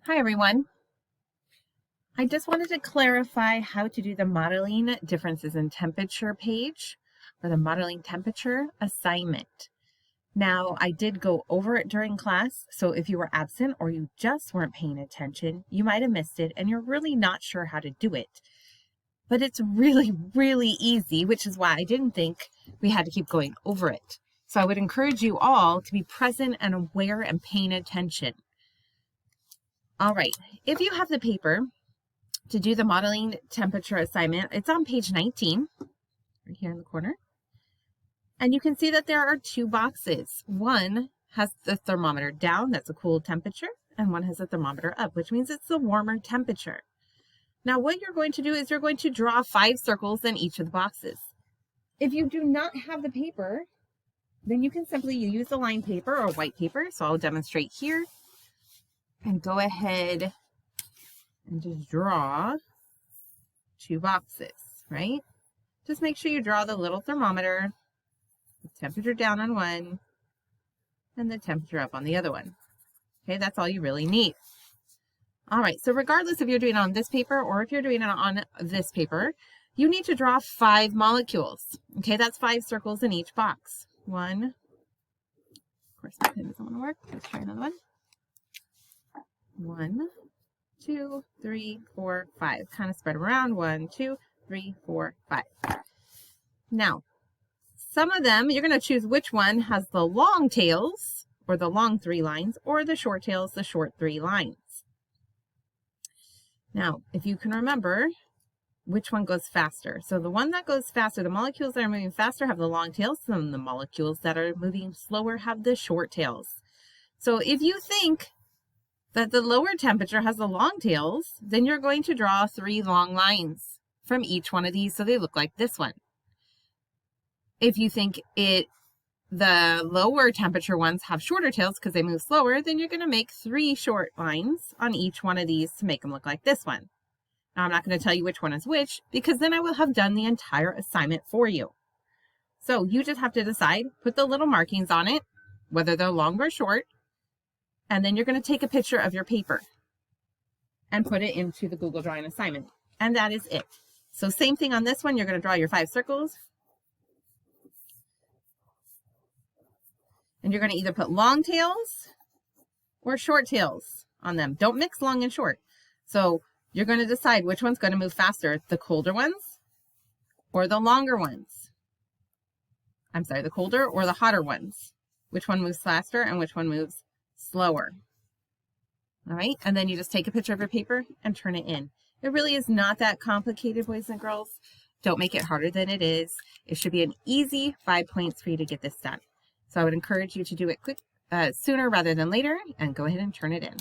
Hi everyone. I just wanted to clarify how to do the modeling differences in temperature page for the modeling temperature assignment. Now, I did go over it during class, so if you were absent or you just weren't paying attention, you might have missed it and you're really not sure how to do it. But it's really, really easy, which is why I didn't think we had to keep going over it. So I would encourage you all to be present and aware and paying attention. All right, if you have the paper to do the modeling temperature assignment, it's on page 19, right here in the corner. And you can see that there are two boxes. One has the thermometer down, that's a cool temperature, and one has a thermometer up, which means it's the warmer temperature. Now what you're going to do is you're going to draw 5 circles in each of the boxes. If you do not have the paper, then you can simply use the line paper or white paper. So I'll demonstrate here and go ahead and just draw 2 boxes, right? Just make sure you draw the little thermometer, the temperature down on one, and the temperature up on the other one. Okay, that's all you really need. All right, so regardless if you're doing it on this paper or if you're doing it on this paper, you need to draw 5 molecules. Okay, that's 5 circles in each box. One, of course my pen doesn't want to work. Let's try another one. 1, 2, 3, 4, 5. Kind of spread them around. 1, 2, 3, 4, 5. Now, some of them, you're going to choose which one has the long tails, or the long 3 lines, or the short tails, the short 3 lines. Now, if you can remember, which one goes faster? So the one that goes faster, the molecules that are moving faster have the long tails, and the molecules that are moving slower have the short tails. So if you think that the lower temperature has the long tails, then you're going to draw 3 long lines from each one of these so they look like this one. If you think the lower temperature ones have shorter tails because they move slower, then you're going to make 3 short lines on each one of these to make them look like this one. Now, I'm not going to tell you which one is which because then I will have done the entire assignment for you. So you just have to decide, put the little markings on it, whether they're long or short, and then you're going to take a picture of your paper and put it into the Google Drawing assignment. And that is it. So same thing on this one. You're going to draw your 5 circles. And you're going to either put long tails or short tails on them. Don't mix long and short. So you're going to decide which one's going to move faster, the colder ones or the longer ones. I'm sorry, the colder or the hotter ones. Which one moves faster and which one moves slower. All right, and then you just take a picture of your paper and turn it in. It really is not that complicated, boys and girls. Don't make it harder than it is. It should be an easy 5 points for you to get this done. So I would encourage you to do it sooner rather than later and go ahead and turn it in.